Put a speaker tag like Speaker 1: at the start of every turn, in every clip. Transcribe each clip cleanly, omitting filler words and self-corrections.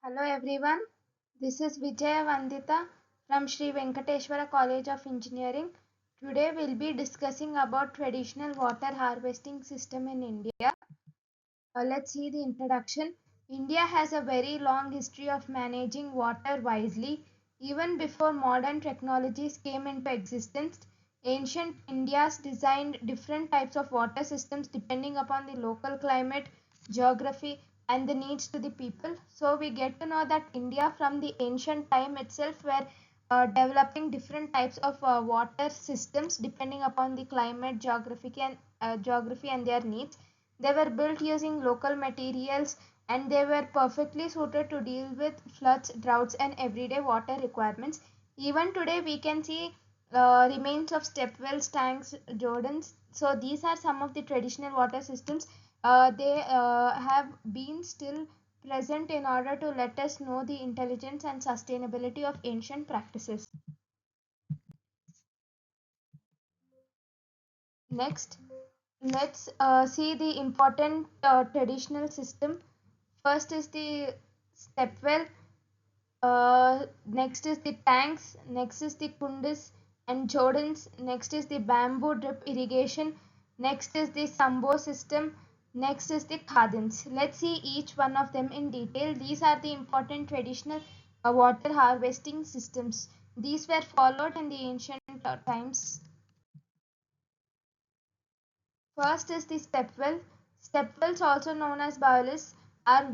Speaker 1: Hello everyone, this is Vijaya Vandita from Sri Venkateshwara College of Engineering. Today we'll be discussing about traditional water harvesting system in India. Let's see the introduction. India has a very long history of managing water wisely. Even before modern technologies came into existence, ancient India's designed different types of water systems depending upon the local climate, geography, and the needs to the people. So we get to know that India from the ancient time itself were developing different types of water systems depending upon the climate, geography and their needs. They were built using local materials and they were perfectly suited to deal with floods, droughts, and everyday water requirements. Even today, we can see remains of stepwells, tanks, Jordans. So, these are some of the traditional water systems. They have been still present in order to let us know the intelligence and sustainability of ancient practices. Next, let's see the important traditional system. First is the stepwell, next is the tanks, next is the kundis and jordans, next is the bamboo drip irrigation, next is the sambo system, next is the khadans. Let's see each one of them in detail. These are the important traditional water harvesting systems. These were followed in the ancient times. First is the stepwell. Stepwells, also known as boreholes, are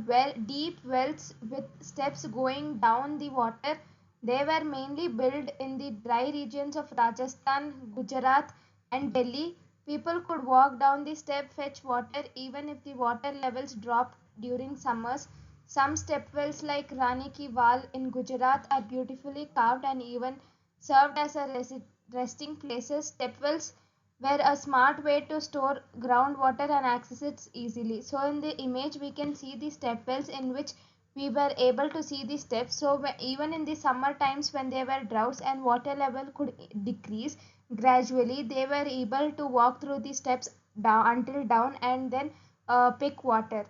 Speaker 1: deep wells with steps going down the water. They were mainly built in the dry regions of Rajasthan, Gujarat, and Delhi. People could walk down the step, fetch water, even if the water levels dropped during summers. Some stepwells, like Rani Ki Wal in Gujarat, are beautifully carved and even served as a resting places. Stepwells were a smart way to store groundwater and access it easily. So in the image we can see the step wells in which we were able to see the steps. So even in the summer times when there were droughts and water level could decrease gradually, they were able to walk through the steps down until down and then pick water.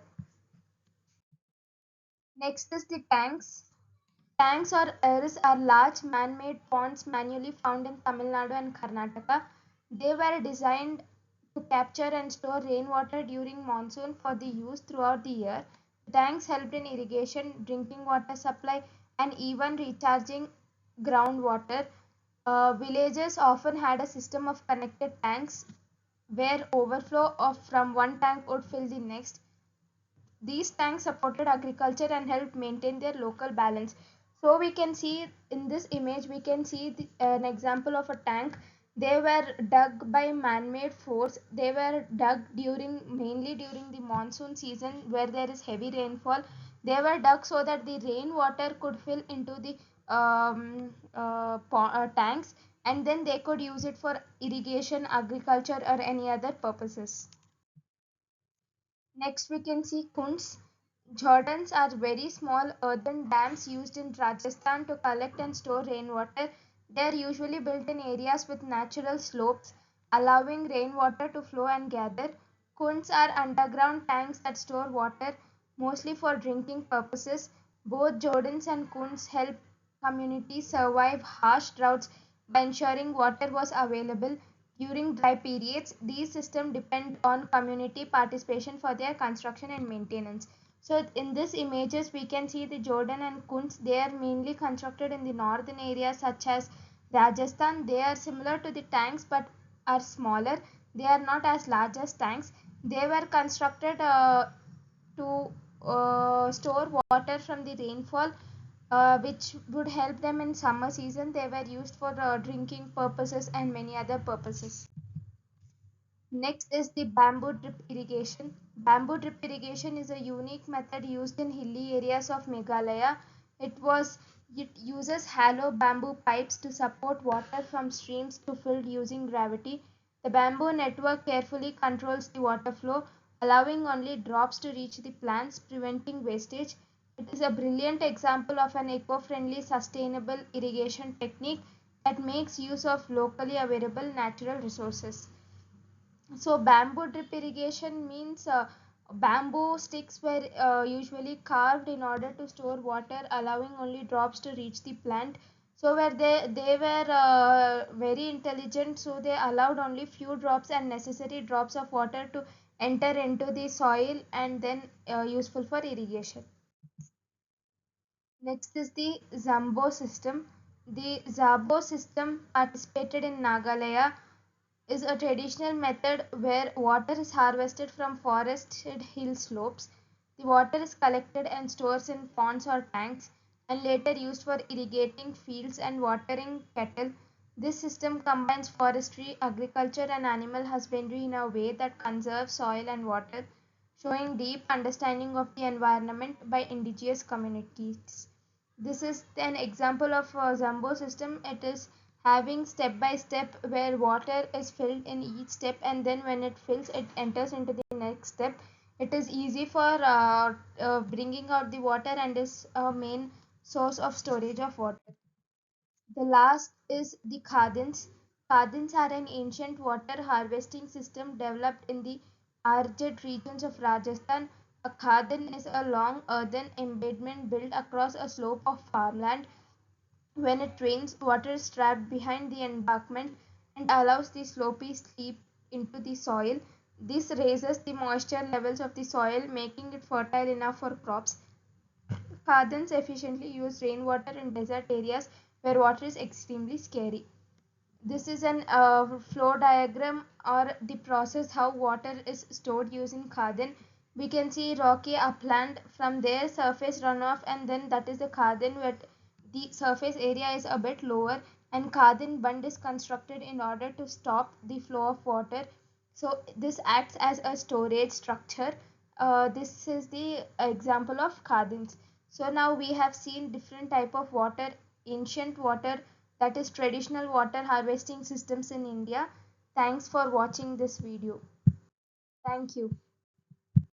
Speaker 1: Next is the tanks. Tanks or ears are large man-made ponds manually found in Tamil Nadu and Karnataka. They were designed to capture and store rainwater during monsoon for the use throughout the year. The tanks helped in irrigation, drinking water supply, and even recharging groundwater. Villages often had a system of connected tanks where overflow of from one tank would fill the next. These tanks supported agriculture and helped maintain their local balance. So we can see in this image, we can see an example of a tank. They were dug by man-made force. They were dug mainly during the monsoon season where there is heavy rainfall. They were dug so that the rainwater could fill into the tanks, and then they could use it for irrigation, agriculture, or any other purposes. Next we can see kunds. Jordans are very small earthen dams used in Rajasthan to collect and store rainwater. They are usually built in areas with natural slopes, allowing rainwater to flow and gather. Kunds are underground tanks that store water, mostly for drinking purposes. Both Jordans and kunds help communities survive harsh droughts by ensuring water was available during dry periods. These systems depend on community participation for their construction and maintenance. So in this images we can see the Jordan and Kunds. They are mainly constructed in the northern areas such as Rajasthan. They are similar to the tanks but are smaller. They are not as large as tanks. They were constructed to store water from the rainfall, which would help them in summer season. They were used for drinking purposes and many other purposes. Next is the bamboo drip irrigation. Bamboo drip irrigation is a unique method used in hilly areas of Meghalaya. It uses hollow bamboo pipes to support water from streams to fill using gravity. The bamboo network carefully controls the water flow, allowing only drops to reach the plants, preventing wastage. It is a brilliant example of an eco-friendly, sustainable irrigation technique that makes use of locally available natural resources. So bamboo drip irrigation means Bamboo sticks were usually carved in order to store water, allowing only drops to reach the plant. So where they were very intelligent, so they allowed only few drops and necessary drops of water to enter into the soil and then useful for irrigation. Next is the Zambo system. The Zabo system participated in Nagalaya is a traditional method where water is harvested from forested hill slopes. The water is collected and stored in ponds or tanks and later used for irrigating fields and watering cattle. This system combines forestry, agriculture, and animal husbandry in a way that conserves soil and water, showing deep understanding of the environment by indigenous communities. This is an example of a Zambo system. It is having step by step where water is filled in each step, and then when it fills it enters into the next step. It is easy for bringing out the water and is a main source of storage of water. The last is the Khadans. Khadans are an ancient water harvesting system developed in the arid regions of Rajasthan. A khadan is a long earthen embedment built across a slope of farmland. When it rains, water is trapped behind the embankment and allows the slopey seep into the soil. This raises the moisture levels of the soil, making it fertile enough for crops. Khadans efficiently use rainwater in desert areas where water is extremely scarce. This is an flow diagram or the process how water is stored using Khadan. We can see rocky upland, from there surface runoff, and then that is the Khadan where the surface area is a bit lower and Khadan bund is constructed in order to stop the flow of water. So this acts as a storage structure. This is the example of Khadans. So now we have seen different type of water, ancient water, that is traditional water harvesting systems in India. Thanks for watching this video. Thank you.